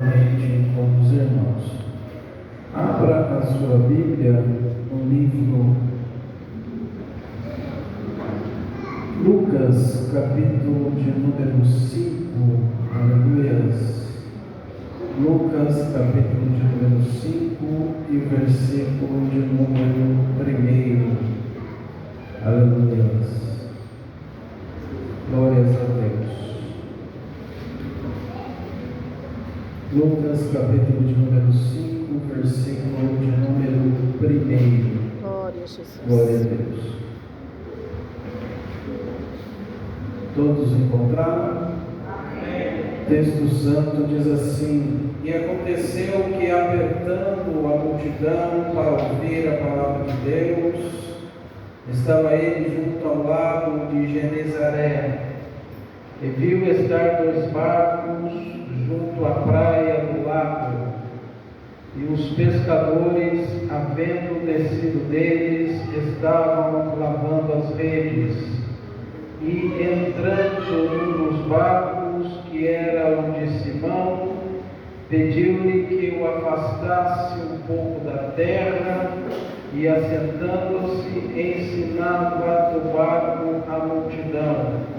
Com os irmãos. Abra a sua Bíblia no livro Lucas, capítulo de número 5, aleluias. Lucas, capítulo de número 5 e versículo de número 1, aleluias. Glórias a Deus. Lucas, capítulo de número 5, versículo de número 1. Glória a Jesus. Glória a Deus. Todos encontraram? Amém. O texto santo diz assim: E aconteceu que, apertando a multidão para ouvir a palavra de Deus, estava ele junto ao lago de Genezaré, e viu estar 2 barcos junto à praia do lago, e os pescadores, havendo descido deles, estavam lavando as redes. E entrando num dos barcos, que era o de Simão, pediu-lhe que o afastasse um pouco da terra, e assentando-se, ensinava do barco a multidão.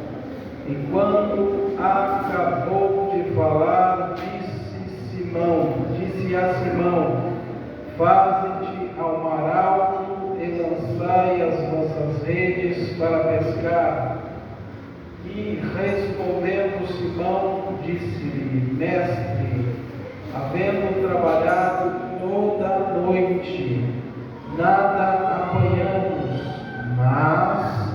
E quando acabou de falar, disse a Simão: Faze-te ao mar alto e lançai as vossas redes para pescar. E respondendo Simão, disse-lhe: Mestre, havendo trabalhado toda a noite, nada apanhamos, mas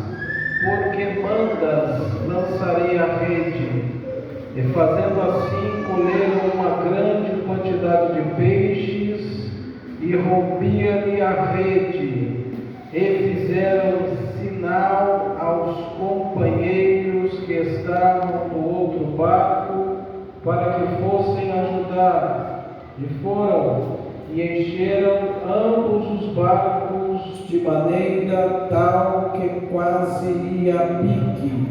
porque mandas, lançarei a rede. E fazendo assim, colheram uma grande quantidade de peixes, e rompia-lhe a rede, e fizeram sinal aos companheiros que estavam no outro barco, para que fossem ajudar. E foram, e encheram ambos os barcos de maneira tal que quase ia a pique.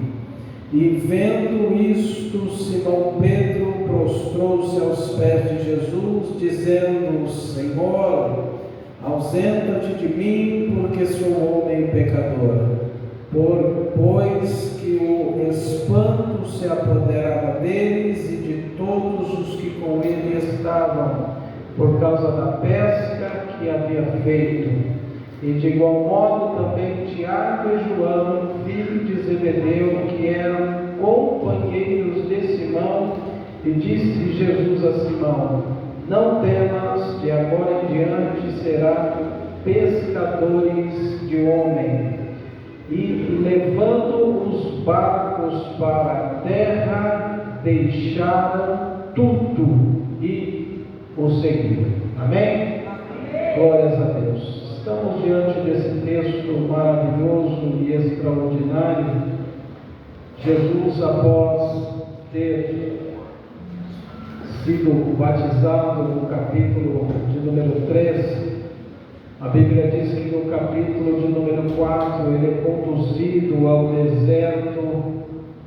E vendo isto, Simão Pedro prostrou-se aos pés de Jesus, dizendo: Senhor, ausenta-te de mim, porque sou homem pecador. Pois que o espanto se apoderava deles e de todos os que com ele estavam, por causa da pesca que havia feito. E de igual modo também Tiago e João, filho de Zebedeu, que eram companheiros de Simão, e disse Jesus a Simão: Não temas, de agora em diante será pescadores de homem. E levando os barcos para a terra, deixaram tudo e o seguiram. Amém? Glórias a Deus. Estamos diante desse texto maravilhoso e extraordinário. Jesus, após ter sido batizado no capítulo de número 3, a Bíblia diz que no capítulo de número 4 ele é conduzido ao deserto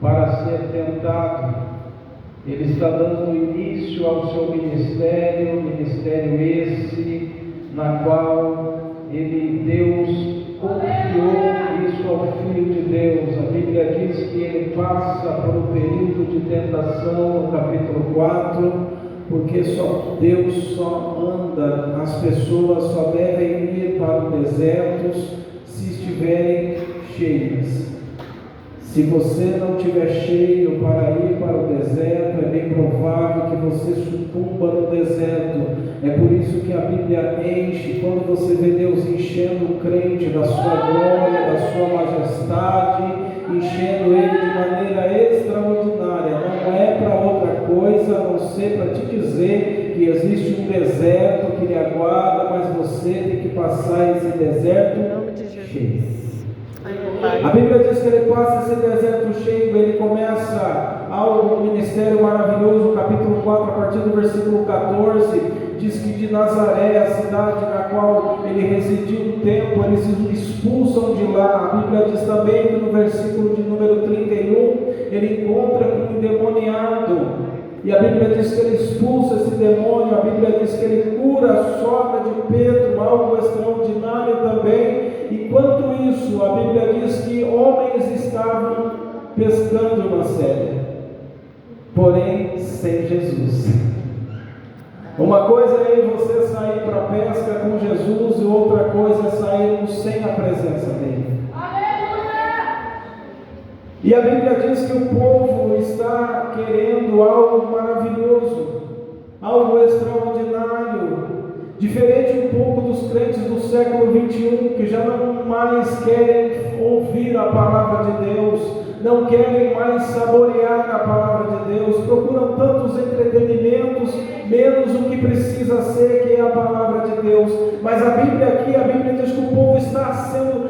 para ser tentado. Ele está dando início ao seu ministério esse na qual Deus confiou isso ao Filho de Deus. A Bíblia diz que ele passa por um período de tentação no capítulo 4, porque Deus só anda, as pessoas só devem ir para o deserto se estiverem cheias. Se você não estiver cheio para ir para o deserto, é bem provável que você sucumba no deserto. É por isso que a Bíblia enche, quando você vê Deus enchendo o crente da sua glória, da sua majestade, enchendo ele de maneira extraordinária. Não é para outra coisa, a não ser para te dizer que existe um deserto que lhe aguarda, mas você tem que passar esse deserto cheio. A Bíblia diz que ele passa esse deserto cheio, ele começa ao ministério maravilhoso, capítulo 4, a partir do versículo 14, diz que de Nazaré, a cidade na qual ele residiu um tempo, eles se expulsam de lá. A Bíblia diz também que no versículo de número 31, ele encontra com um endemoniado, E a Bíblia diz que ele expulsa esse demônio, a Bíblia diz que ele cura a sogra de Pedro, algo extraordinário também. Enquanto isso, a Bíblia diz que homens estavam pescando uma série, porém sem Jesus. Uma coisa é você sair para a pesca com Jesus e outra coisa é sairmos sem a presença dele. E a Bíblia diz que o povo está querendo algo maravilhoso, algo extraordinário, diferente um pouco dos crentes do século 21, que já não mais querem ouvir a palavra de Deus, não querem mais saborear a palavra de Deus, procuram tantos entretenimentos, menos o que precisa ser, que é a palavra de Deus. Mas a Bíblia aqui, a Bíblia diz que o povo está sendo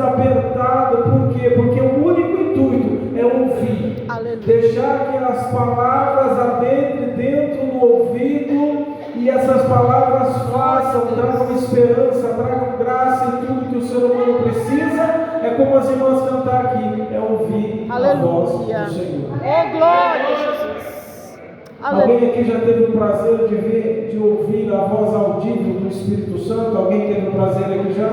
apertado. Por quê? Porque o único intuito é ouvir. Aleluia. Deixar que as palavras adentrem dentro do ouvido e essas palavras tragam esperança, tragam graça em tudo que o ser humano precisa. É como as irmãs cantar aqui, é ouvir a voz do Senhor. Oh, glória, Jesus. Alguém aqui já teve o prazer de ouvir a voz audível do Espírito Santo? Alguém teve o prazer aqui já?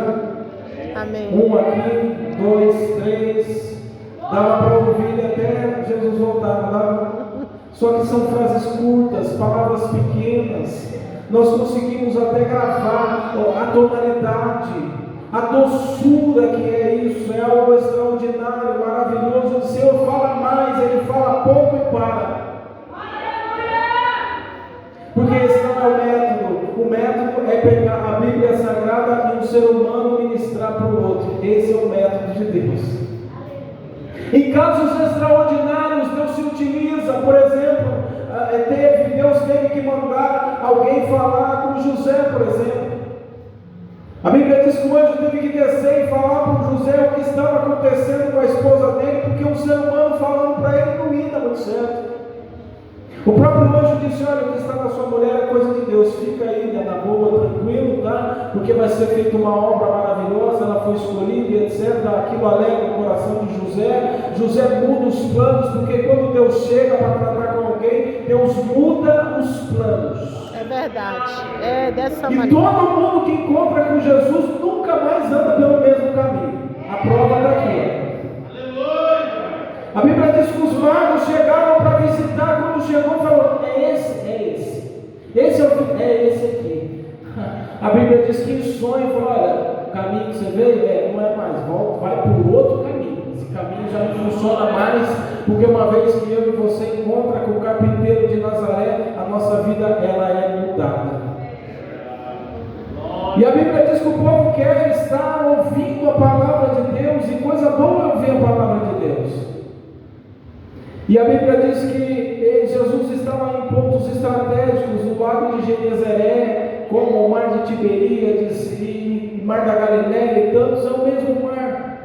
Amém. Um aqui, 2, 3. Dava para ouvir até Jesus voltar, dava. Só que são frases curtas, palavras pequenas. Nós conseguimos até gravar a tonalidade, a doçura que é isso, é algo extraordinário, maravilhoso. O Senhor fala mais, Ele fala pouco e para. Porque esse não é o método. O método é pegar a Bíblia Sagrada e um ser humano ministrar para o outro. Esse é o método de Deus. Em casos extraordinários, Deus se utiliza. Por exemplo, Deus teve que mandar alguém falar com José, por exemplo. A Bíblia diz que o anjo teve que descer e falar para o José o que estava acontecendo com a esposa dele, porque um ser humano falando para ele não ia dar muito certo. O próprio anjo disse: olha, o que está com a sua mulher é coisa de Deus, fica aí, né, na boa, tranquilo, tá? Porque vai ser feita uma obra maravilhosa, ela foi escolhida, etc. Aquilo alegra o coração de José. José muda os planos, porque quando Deus chega para tratar com alguém, Deus muda os planos. É verdade, é dessa e maneira. E todo mundo que encontra com Jesus nunca mais anda pelo mesmo caminho. A prova está aqui. A Bíblia diz que os magos chegaram para visitar. Quando chegou, falou: é esse. Esse é esse aqui. A Bíblia diz que em sonho falou: olha, o caminho que você veio não é mais, volta, vai por outro caminho. Esse caminho já não funciona mais, porque uma vez que eu e você encontra com o carpinteiro de Nazaré, a nossa vida ela é mudada. E a Bíblia diz que o povo quer estar ouvindo a palavra de Deus, e coisa boa é ouvir a palavra de Deus. E a Bíblia diz que Jesus estava em pontos estratégicos, no lago de Genezaré, como o mar de Tiberíades e o mar da Galileia e tantos, é o mesmo mar.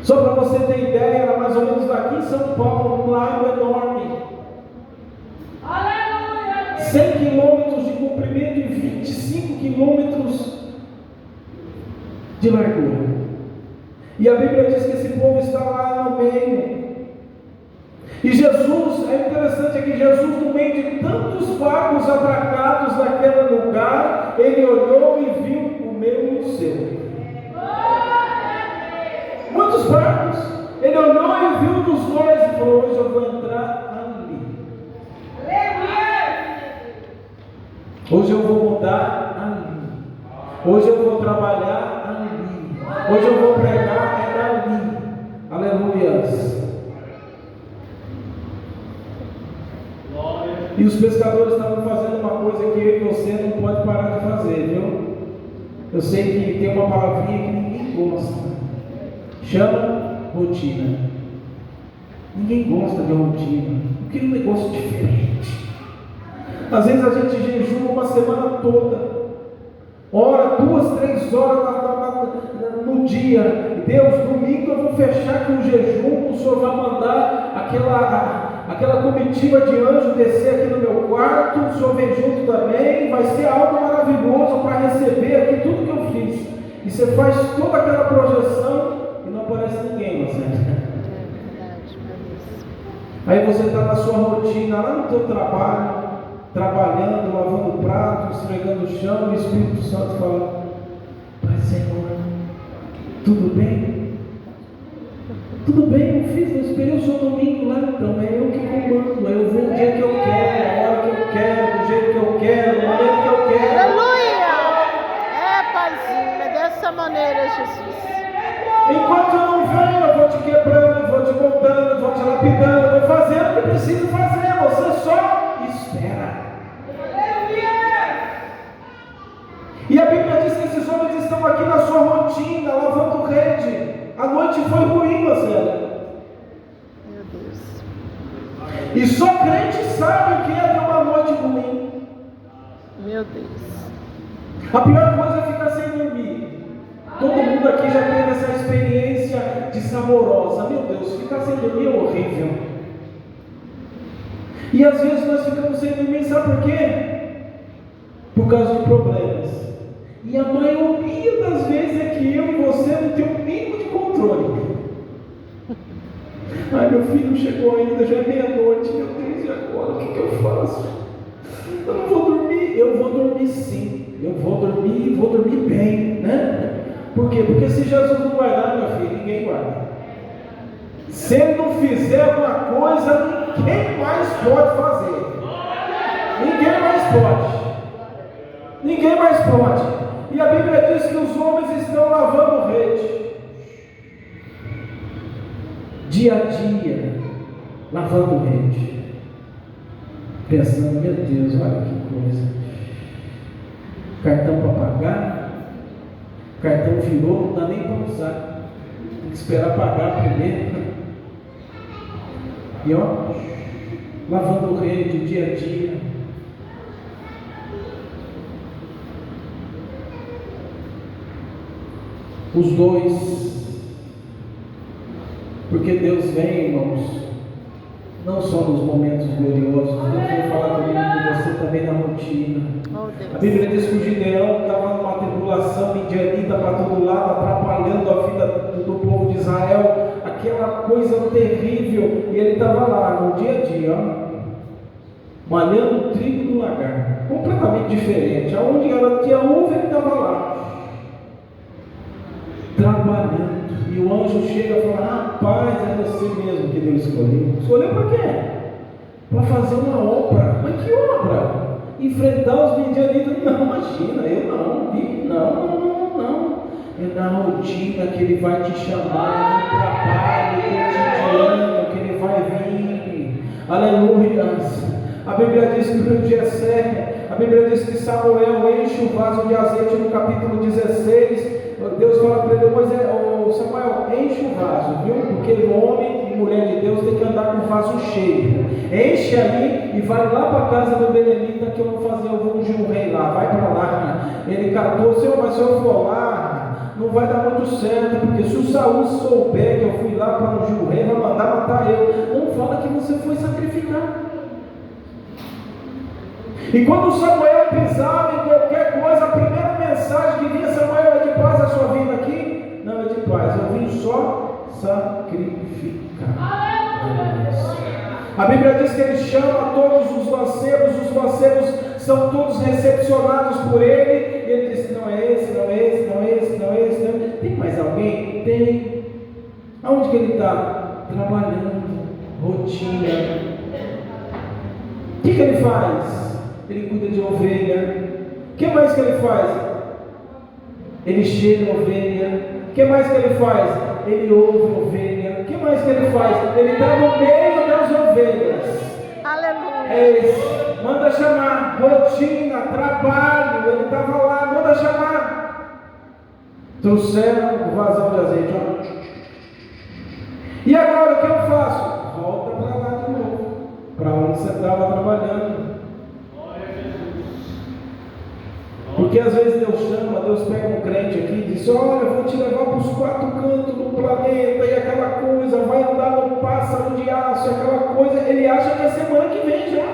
Só para você ter ideia, era mais ou menos daqui em São Paulo, um lago enorme. 100 quilômetros de comprimento e 25 quilômetros de largura. E a Bíblia diz que esse povo está lá no meio. E Jesus, é interessante que Jesus, no meio de tantos barcos atracados naquele lugar, ele olhou e viu o meu e o seu. Muitos barcos. Ele olhou e viu dos dois e falou: hoje eu vou entrar ali. Hoje eu vou mudar ali. Hoje eu vou trabalhar ali. Hoje eu vou pregar ali. Aleluia. E os pescadores estavam fazendo uma coisa que eu e você não pode parar de fazer, viu? Eu sei que tem uma palavrinha que ninguém gosta. Chama rotina. Ninguém gosta de rotina. Porque é um negócio diferente. Às vezes a gente jejuma uma semana toda. Ora 2, 3 horas no dia. Deus, domingo eu vou fechar aqui o jejum. O Senhor vai mandar aquela comitiva de anjo descer aqui no meu quarto, o Senhor vem junto também, vai ser algo maravilhoso para receber aqui tudo que eu fiz. E você faz toda aquela projeção e não aparece ninguém, você. Aí você está na sua rotina, lá no teu trabalho, trabalhando, lavando prato, esfregando o chão, e o Espírito Santo fala: Pai, Senhor, tudo bem? Tudo bem, eu fiz, eu esperei o seu domingo lá, então é eu que comando, eu vou o dia que eu quero, a hora que eu quero, do jeito que eu quero, do momento que eu quero. Aleluia! É, Paizinho, é dessa maneira, Jesus. Enquanto eu não venho, eu vou te quebrando, vou te montando, vou te lapidando, vou fazendo o que preciso fazer, você só espera. E a Bíblia diz que esses homens estão aqui na sua rotina, lavando rede. A noite foi ruim, Marcelo. Meu Deus. E só crente sabe o que é ter uma noite ruim. Meu Deus. A pior coisa é ficar sem dormir. Todo mundo aqui já teve essa experiência de saborosa. Meu Deus, ficar sem dormir é horrível. E às vezes nós ficamos sem dormir, sabe por quê? Por causa de problemas. E a maioria das vezes é que eu e você não temos o mínimo de controle. Ai, meu filho chegou ainda, já é meia-noite, meu Deus, e agora? O que eu faço? Eu não vou dormir. Eu vou dormir sim. Eu vou dormir bem, né? Por quê? Porque se Jesus não guardar, meu filho, ninguém guarda. Se ele não fizer uma coisa, ninguém mais pode fazer. Ninguém mais pode. Ninguém mais pode. E a Bíblia diz que os homens estão lavando rede. Dia a dia, lavando rede. Pensando, meu Deus, olha que coisa. Cartão para pagar. Cartão virou, não dá nem para usar. Tem que esperar pagar primeiro. E ó, lavando rede dia a dia. Os dois. Porque Deus vem, irmãos, não só nos momentos gloriosos. Deus vem falar comigo e você também na rotina. A Bíblia diz que o Gideão estava numa tribulação midianita para todo lado, atrapalhando a vida do povo de Israel, aquela coisa terrível, e ele estava lá no dia a dia, ó, malhando o trigo do lagar, completamente diferente. Aonde ela tinha uva, ele estava lá, trabalhando. E o anjo chega e fala: rapaz, é você mesmo que Deus escolheu. Escolheu para quê? Para fazer uma obra. Mas que obra? Enfrentar os midianitas? Não, imagina, eu não. É na rotina que ele vai te chamar, no trabalho cotidiano que ele vai vir. Aleluia. A Bíblia diz que o rio Jessé, a Bíblia diz que Samuel enche o vaso de azeite no capítulo 16. Deus fala para ele: Samuel, enche o vaso, viu? Porque o homem e mulher de Deus tem que andar com o vaso cheio. Enche aí e vai lá para a casa do Belemita que eu vou ungir um rei lá. Vai para lá. Ele catou: Senhor, mas se eu for lá, não vai dar muito certo, porque se o Saul souber que eu fui lá para ungir o rei, vai mandar matar eu. Não fala que você foi sacrificar. E quando Samuel pisava em qualquer coisa, a primeira mensagem que vinha: Samuel, é de paz a sua vida aqui? Não, é de paz, eu vim só sacrificar. A Bíblia diz que ele chama todos os lanceiros são todos recepcionados por ele, e ele diz: não é esse, não é esse, não é esse, não é esse, não é esse. Tem mais alguém? Tem. Aonde que ele está? Trabalhando, rotina. O que ele faz? Ele cuida de ovelha. O que mais que ele faz? Ele cheira a ovelha. O que mais que ele faz? Ele ouve ovelha. O que mais que ele faz? Ele está no meio das ovelhas. Aleluia. É isso. Manda chamar. Rotina, trabalho. Ele estava lá. Manda chamar. Trouxeram o vasão de azeite. Ó. E agora o que eu faço? Volta para lá de novo. Para onde você estava trabalhando. Porque às vezes Deus chama, Deus pega um crente aqui e diz: olha, eu vou te levar para os 4 cantos do planeta, e aquela coisa, vai andar no pássaro de aço, aquela coisa. Ele acha que é semana que vem já.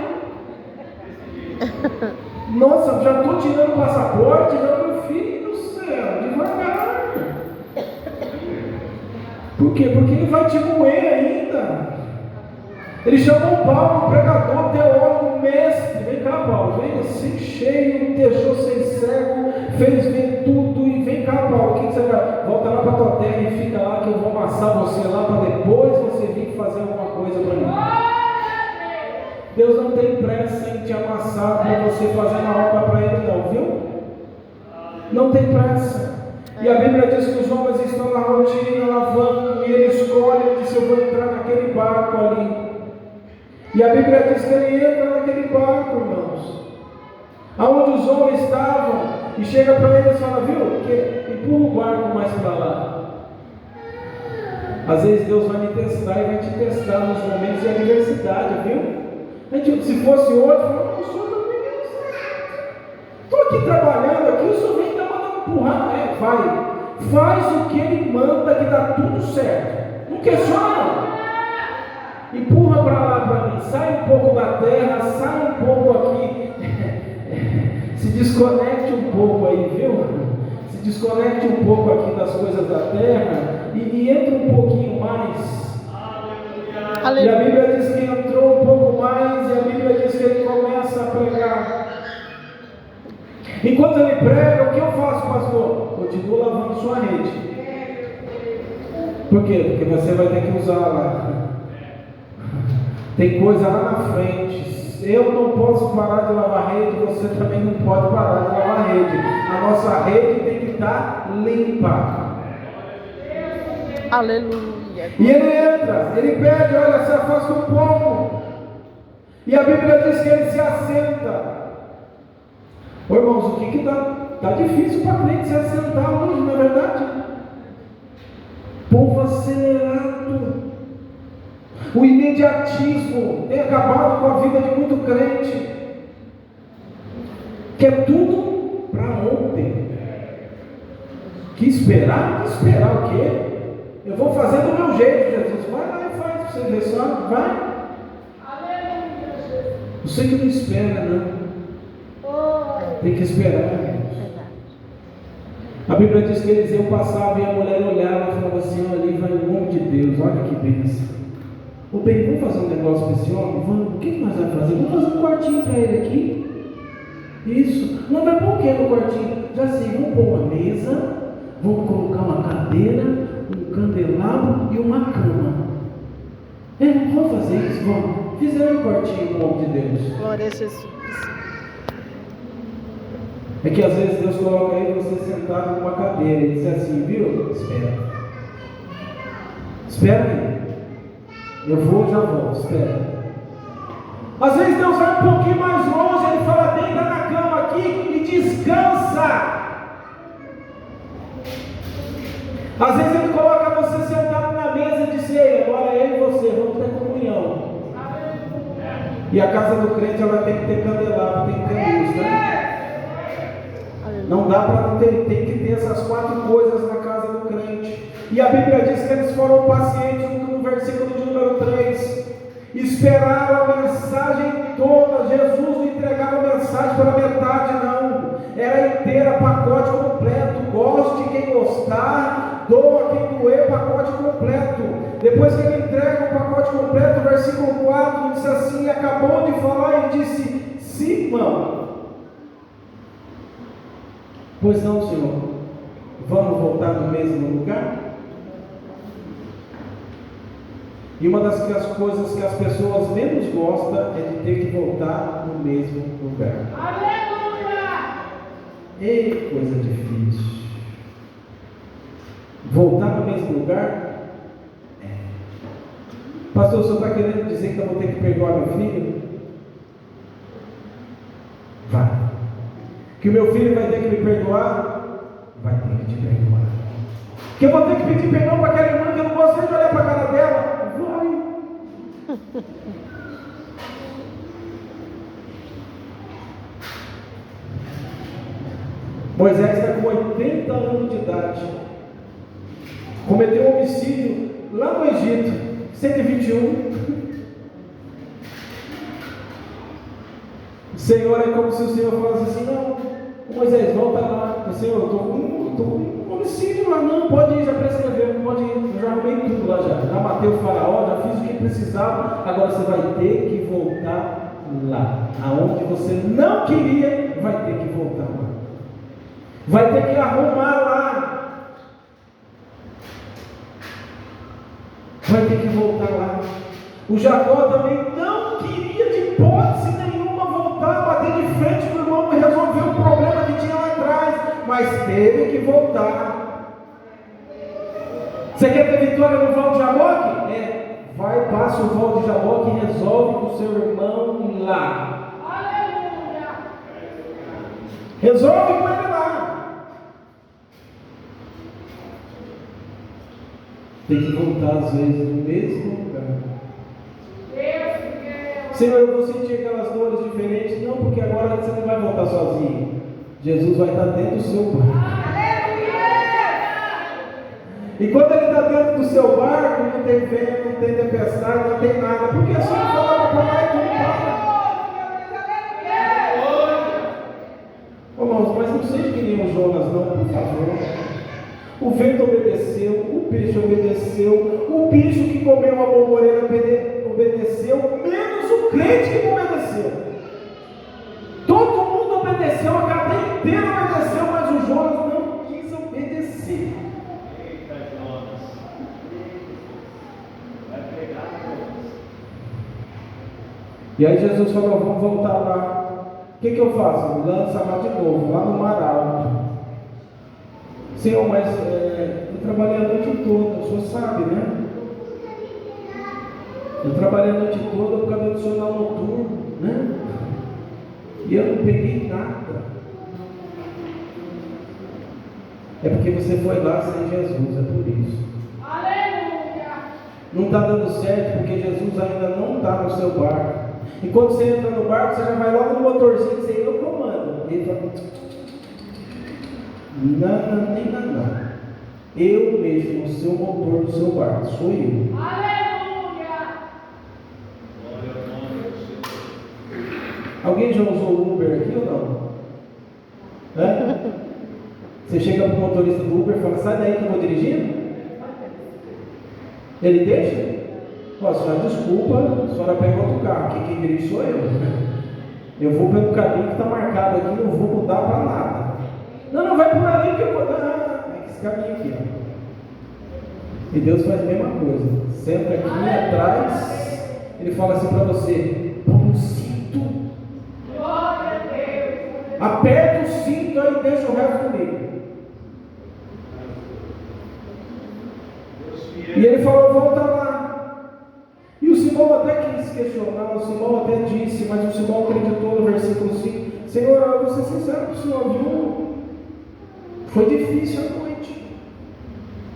Nossa, já estou tirando o passaporte, já, meu filho do céu, devagar. Por quê? Porque ele vai te moer ainda. Ele chamou Paulo, pregador, teólogo, mestre. Vem cá, Paulo, vem assim, cheio, deixou ser cego, fez ver tudo. E vem cá, Paulo, o que você vai? Volta lá para a tua terra e fica lá que eu vou amassar você lá para depois você vir fazer alguma coisa para mim. Deus não tem pressa em te amassar para você fazer uma obra para Ele, não, viu? Não tem pressa. E a Bíblia diz que os homens estão na rotina, lavando, e ele escolhe, ele diz: eu vou entrar naquele barco ali. E a Bíblia diz que ele entra naquele barco, irmãos, aonde os homens estavam, e chega para eles e fala: viu, que empurra o barco mais para lá. Às vezes Deus vai me testar e vai te testar nos momentos de adversidade, viu? A gente, se fosse hoje, fala: o senhor não me estou aqui trabalhando, aqui o senhor vem dar mandando empurrar. Vai, faz o que ele manda que dá tudo certo. Não questiona, não. Empurra para lá para mim, sai um pouco da terra, sai um pouco aqui, se desconecte um pouco aí, viu? Se desconecte um pouco aqui das coisas da terra e entra um pouquinho mais. Aleluia. E a Bíblia diz que entrou um pouco mais, e a Bíblia diz que ele começa a pregar. Enquanto ele prega, o que eu faço, pastor? Continuo lavando sua rede. Por quê? Porque você vai ter que usar lá. Tem coisa lá na frente. Eu não posso parar de lavar rede, você também não pode parar de lavar rede. A nossa rede tem que estar limpa. Aleluia. E ele entra, ele pede: olha, se afasta um pouco. E a Bíblia diz que ele se assenta. Ô irmãos, o que está difícil para a crente se assentar hoje, não é verdade? Povo acelerado. O imediatismo tem acabado com a vida de muito crente. Quer tudo para ontem. Que esperar? Que esperar o quê? Eu vou fazer do meu jeito, Jesus. Vai lá e faz, você vê só, vai. Você que não espera, não. Tem que esperar. A Bíblia diz que Eliseu passava e a mulher olhava e falava assim: olha, ali vai o nome de Deus, olha que bênção. Ô bem, vamos fazer um negócio para esse homem? Vamos. O que nós vamos fazer? Vamos fazer um quartinho para ele aqui. Isso. Não vai pôr o que no quartinho? Já sei, vamos pôr uma mesa, vamos colocar uma cadeira, um candelabro e uma cama. Vamos fazer isso, vamos. Fizeram um quartinho no nome de Deus. Glória a Jesus. É que às vezes Deus coloca aí você sentado numa cadeira e diz assim: viu? Espera aí. Eu vou, já volto, espera. Às vezes Deus vai um pouquinho mais longe, Ele fala: deita na cama aqui e descansa. Às vezes Ele coloca você sentado na mesa de ceia. Agora eu e você vamos ter comunhão. E a casa do crente ela tem que ter candelabro, tem que ter luz, né? Não dá para não ter, tem que ter essas 4 coisas na casa do crente. E a Bíblia diz que eles foram pacientes no versículo de número 3. Esperaram a mensagem toda. Jesus não entregava a mensagem pela metade, não. Era inteira, pacote completo. Goste quem gostar, doa quem doer, pacote completo. Depois que ele entrega o pacote completo, versículo 4 diz assim: acabou de falar e disse: Simão, pois não, Senhor, vamos voltar no mesmo lugar? E uma das coisas que as pessoas menos gostam é de ter que voltar no mesmo lugar. Aleluia! E coisa difícil. Voltar no mesmo lugar? Pastor, o senhor está querendo dizer que eu vou ter que perdoar meu filho? Vai. Que o meu filho vai ter que me perdoar? Vai ter que te perdoar. Que eu vou ter que pedir perdão para aquela irmã que eu não gostei de olhar para a cara dela? Vai. Moisés está com 80 anos de idade. Cometeu um homicídio lá no Egito. 121. O Senhor é como se o Senhor falasse assim: não, Moisés, volta lá, Senhor, eu estou com um homicídio lá, não, pode ir, já prescreveu, pode ir, eu já arrumei tudo lá já matei o faraó, já fiz o que precisava, agora você vai ter que voltar lá, aonde você não queria, vai ter que voltar lá, vai ter que arrumar lá, vai ter que voltar lá. O Jacó também não queria de hipótese nenhuma voltar, bater de frente com o irmão e resolver o problema que tinha lá atrás, mas teve que voltar. Você quer ter vitória no Val de Jaboque? Vai, passa o Val de Jaboque e resolve com o seu irmão lá. Aleluia! Resolve com ele lá. Tem que voltar às vezes no mesmo lugar. Senhor, eu vou sentir aquelas dores diferentes. Não, porque agora você não vai voltar sozinho. Jesus vai estar dentro do seu barco. E quando ele está dentro do seu barco, não tem vento, não tem tempestade, não tem nada. Porque é só ele falar para lá e tudo para. Irmãos, mas não seja que nem o Jonas, não, por favor. O vento obedeceu, o peixe obedeceu, o bicho que comeu a bomboreira obedeceu, menos o crente que não obedeceu. Todo mundo obedeceu, a cadeia inteira obedeceu, mas o Jonas não quis obedecer. Eita, Jonas. Vai pegar Jonas. E aí Jesus falou: vamos voltar lá. O que eu faço? Lança lá de novo, lá no mar alto. Senhor, mas eu trabalhei a noite toda, o senhor sabe, né? Eu trabalhei a noite toda por causa do adicional noturno, né? E eu não peguei nada. É porque você foi lá sem Jesus, é por isso. Aleluia! Não está dando certo porque Jesus ainda não está no seu barco. E quando você entra no barco, você já vai logo no motorzinho e diz: eu comando. Ele fala: não, nem nada. Eu mexo no seu motor do seu barco, sou eu. Aleluia! Alguém já usou o Uber aqui ou não? Você chega para o motorista do Uber e fala: sai daí que eu vou dirigindo? Ele deixa? Ó, senhora, desculpa, a senhora pega outro carro, aqui quem dirige sou eu. Eu vou pelo caminho que está marcado aqui, não vou mudar para nada. Não, vai por ali que eu vou dar. É esse caminho aqui, ó. E Deus faz a mesma coisa. Senta aqui atrás, Ele fala assim para você: põe o cinto. Glória a Deus. Aperta o cinto aí e deixa o resto comigo. E Ele falou: volta lá. E o Simão até quis questionar, o Simão até disse, mas o Simão acreditou no versículo 5. Senhor, eu vou ser sincero com o Senhor, viu? Foi difícil a noite.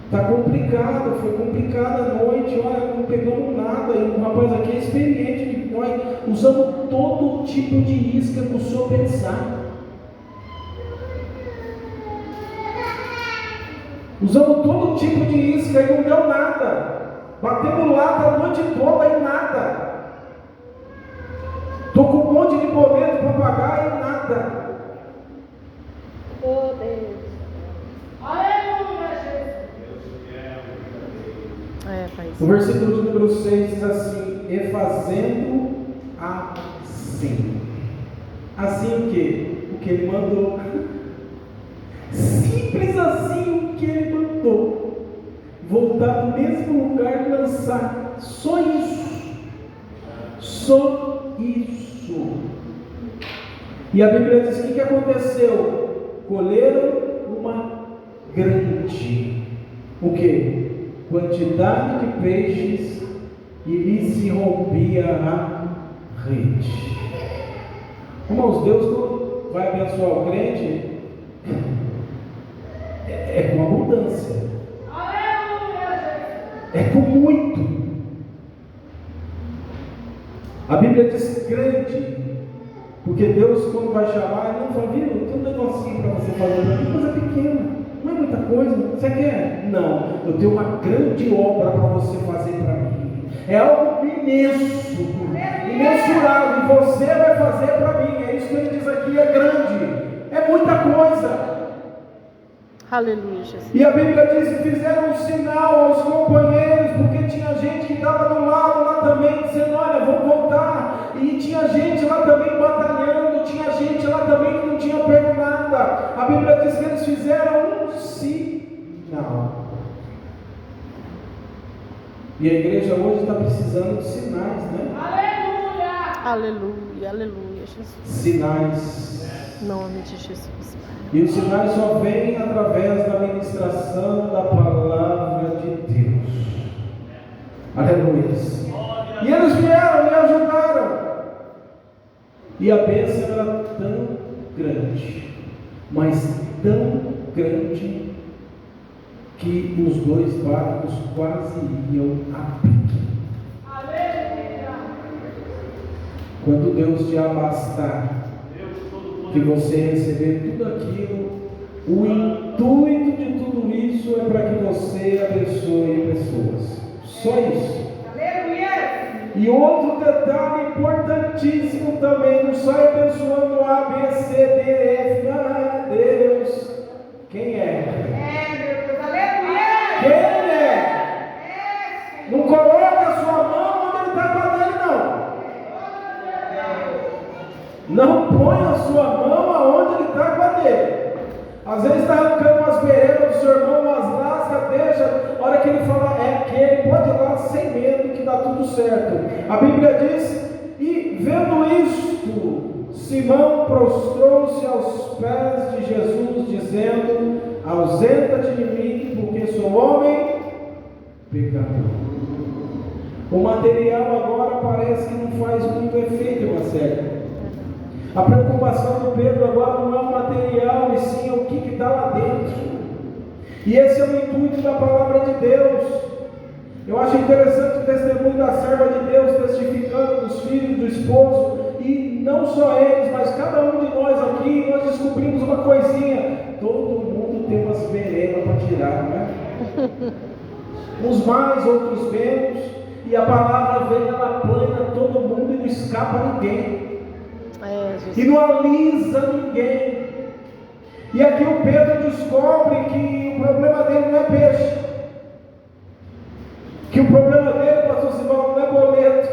Está complicado, foi complicada a noite. Olha, não pegamos nada. E o rapaz aqui é experiente. Nós usamos todo tipo de isca para o senhor pensar. Usamos todo tipo de isca e não deu nada. Batemos lata a noite toda e nada. Estou com um monte de boleto para pagar e nada. Oh Deus. Aleluia, Jesus. O versículo de número 6 diz assim: e fazendo assim. Assim o que? O que Ele mandou. Simples assim o que Ele mandou. Voltar no mesmo lugar e lançar. Só isso. Só isso. E a Bíblia diz: o que aconteceu? Colheram uma grande, o que? Quantidade de peixes, e lhe se rompia a rede. Irmãos, Deus vai abençoar o crente é com abundância. É com muito. A Bíblia diz grande, porque Deus, quando vai chamar, Ele não fala: viu, tem um negocinho para você fazer para mim, coisa pequena, não é muita coisa. Você quer? Não, eu tenho uma grande obra para você fazer para mim. É algo imenso, imensurável, e você vai fazer para mim. É isso que Ele diz aqui: é grande, é muita coisa. Aleluia, Jesus. E a Bíblia diz que fizeram um sinal aos companheiros, porque tinha gente que estava do lado lá também, dizendo: olha, vamos voltar. E tinha gente lá também batalhando, tinha gente lá também que não tinha pego nada. A Bíblia diz que eles fizeram um sinal. E a igreja hoje está precisando de sinais, né? Aleluia, aleluia, Jesus. Sinais. Em nome de Jesus. E os sinais só vêm através da ministração da palavra de Deus. Aleluia. E eles vieram e ajudaram. E a bênção era tão grande, mas tão grande, que os dois barcos quase iam a pique. Quando Deus te abastar, que você receber tudo aquilo, o intuito de tudo isso é para que você abençoe pessoas. Só isso. E outro detalhe importantíssimo também: não sai abençoando A, B, C, D, F. Ah, Deus. Quem é? Quem é? Não coloca a sua mão onde ele está fazendo, não. Não põe a sua mão aonde ele está com a dele. Às vezes está arrancando umas bereiras do seu irmão, umas lascas, deixa. A hora que ele fala, é aquele, pode ir lá sem medo que dá tudo certo. A Bíblia diz: e vendo isto, Simão prostrou-se aos pés de Jesus, dizendo: ausenta-te de mim, porque sou homem pecador. O material agora parece que não faz muito efeito, Marcelo. A preocupação do Pedro agora não é o material, e sim o que está lá dentro. E esse é o intuito da palavra de Deus. Eu acho interessante o testemunho da serva de Deus testificando dos filhos, do esposo, e não só eles, mas cada um de nós aqui, nós descobrimos uma coisinha: todo mundo tem umas veredas para tirar, não é? Uns mais, outros menos, e a palavra vem, ela plana todo mundo e não escapa ninguém. E não alisa ninguém. E aqui o Pedro descobre que o problema dele não é peixe, que o problema dele, pastor Simão, não é boleto,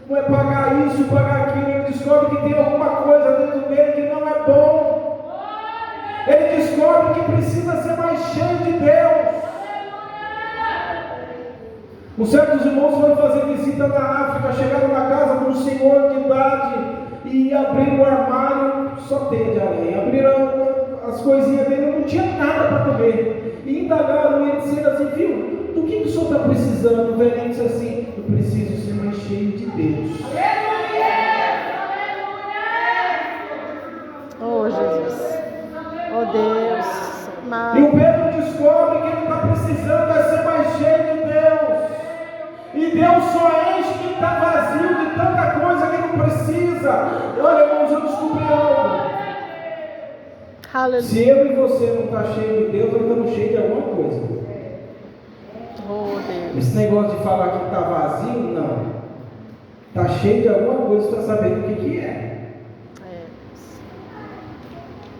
não é pagar isso, pagar aquilo. Ele descobre que tem alguma coisa dentro dele que não é bom. Ele descobre que precisa ser mais cheio de Deus. Uns certos irmãos foram fazer visita na África, chegaram na casa de um senhor de idade e abriram o armário, só teia de aranha. Abriram as coisinhas dele, não tinha nada para comer. E indagaram ele, dizendo assim: viu, do que o senhor está precisando? O velhinho disse assim: eu preciso ser mais cheio de Deus. Oh, Jesus. Oh, Deus. E o Pedro descobre que ele está precisando é ser mais cheio de Deus. E Deus só enche quem está vazio de tanta coisa que não precisa. Olha, irmãos, eu descobri algo. Aleluia. Se eu e você não está cheio de Deus, nós estamos cheios de alguma coisa. Oh, Deus. Esse negócio de falar que está vazio, não. Está cheio de alguma coisa, está sabendo o que é.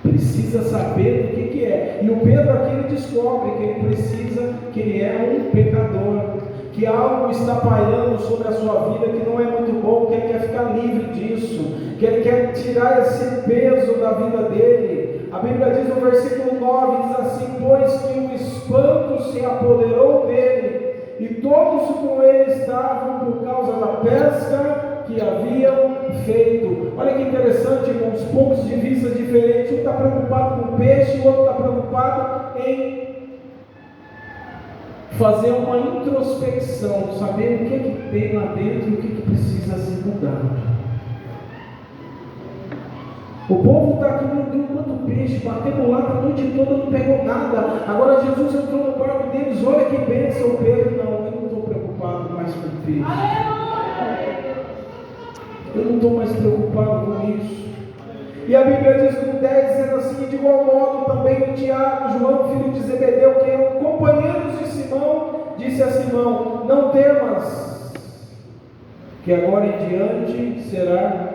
Precisa saber do que é. E o Pedro aqui, ele descobre que ele precisa, que ele é um pecador, que algo está pairando sobre a sua vida que não é muito bom, que ele quer ficar livre disso, que ele quer tirar esse peso da vida dele. A Bíblia diz no versículo 9, diz assim: pois que o espanto se apoderou dele, e todos com ele estavam por causa da pesca que haviam feito. Olha que interessante, irmãos, pontos de vista diferentes. Um está preocupado com o peixe, o outro está preocupado em fazer uma introspecção, saber o que tem lá dentro e o que precisa ser mudado. O povo está aqui, meu Deus, quanto peixe, batendo lá a noite toda, não pegou nada. Agora Jesus entrou no barco deles, olha que bênção. Pedro: não, eu não estou preocupado mais com o peixe. Eu não estou mais preocupado com isso. E a Bíblia diz no 10, dizendo assim: de igual modo também o Tiago, João, filho de Zebedeu, que eram companheiros de Simão, disse a Simão: não temas, que agora em diante será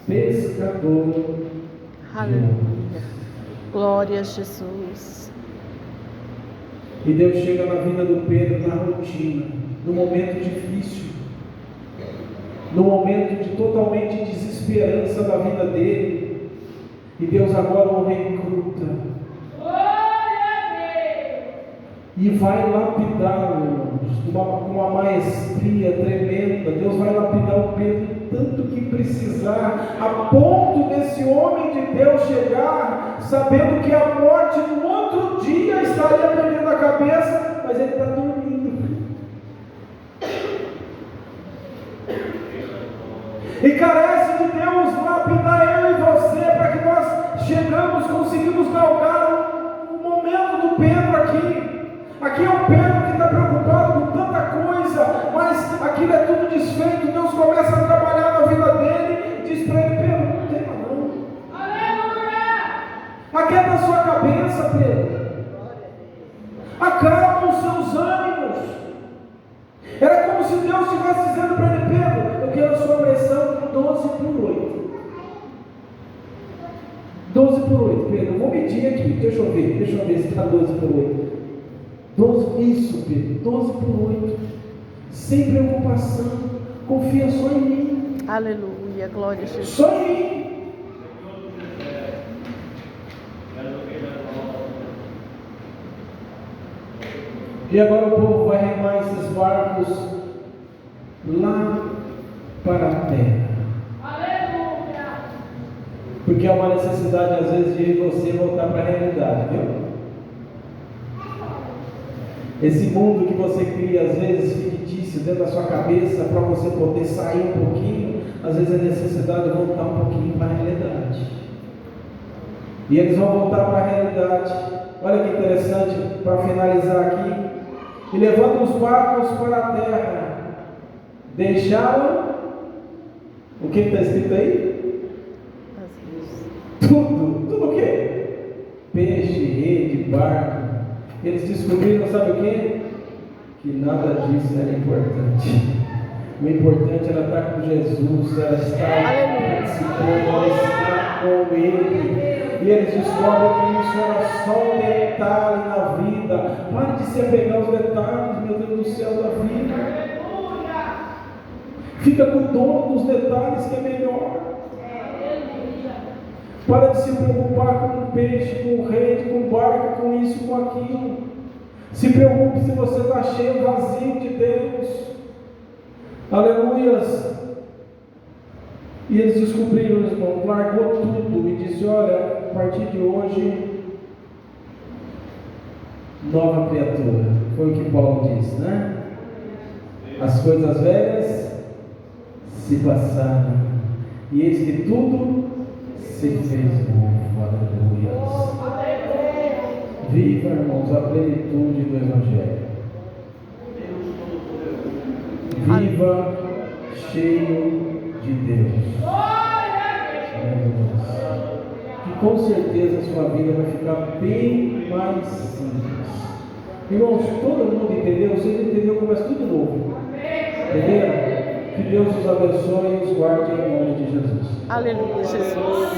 pescador. Aleluia. Glória a Jesus. E Deus chega na vida do Pedro, na rotina, no momento difícil, no momento de totalmente desesperança da vida dele. E Deus agora o recruta. E vai lapidá-lo, irmãos, com uma maestria tremenda. Deus vai lapidar o Pedro tanto que precisar, a ponto desse homem de Deus chegar, sabendo que a morte no outro dia estaria perdendo a cabeça, mas ele está dormindo. E carece de Deus lapidar eu e você, para que nós conseguimos galgar o momento do Pedro aqui. Aqui é o Pedro que está preocupado com tanta coisa, mas aquilo é tudo desfeito. Deus começa a trabalhar na vida dele e diz para ele: Pedro, não tema não. Aleluia! Aquieta a sua cabeça, Pedro. Acalma os seus ânimos. Era como se Deus estivesse dizendo para ele: Pedro, eu quero a sua pressão 12 por 8. 12 por 8, Pedro. Eu vou medir aqui, deixa eu ver se está 12 por 8. 12, isso, Pedro, 12 por 8, sem preocupação, confia só em mim. Aleluia, glória a Jesus. Só em mim. E agora o povo vai remar esses barcos lá para a terra. Aleluia. Porque há uma necessidade às vezes de você voltar para a realidade, viu? Esse mundo que você cria, às vezes, fictício dentro da sua cabeça, para você poder sair um pouquinho, às vezes é necessidade de voltar um pouquinho para a realidade. E eles vão voltar para a realidade. Olha que interessante, para finalizar aqui. E levando os barcos para a terra, deixaram, o que está escrito aí? Tudo o quê? Peixe, rede, barco. Eles descobriram, sabe o quê? Que nada disso era importante. O importante era estar com Jesus, era estar participando, era estar com Ele. E eles descobrem que isso era só um detalhe na vida. Pare de se apegar aos detalhes, meu Deus do céu, da vida. Fica com o dono dos detalhes, que é melhor. Para de se preocupar com o peixe, com o rede, com o barco, com isso, com aquilo. Se preocupe se você está cheio, vazio de Deus. Aleluias. E eles descobriram, irmão, largou tudo e disse: olha, a partir de hoje, nova criatura. Foi o que Paulo disse, né? As coisas velhas se passaram, e eis que tudo se fez novo. Aleluia. Viva, irmãos, a plenitude do Evangelho. Viva cheio de Deus. Que com certeza a sua vida vai ficar bem mais simples. Irmãos, todo mundo entendeu? Vocês entenderam? Começa tudo novo. Entenderam? Que Deus os abençoe e os guarde em nome de Jesus. Aleluia, Jesus.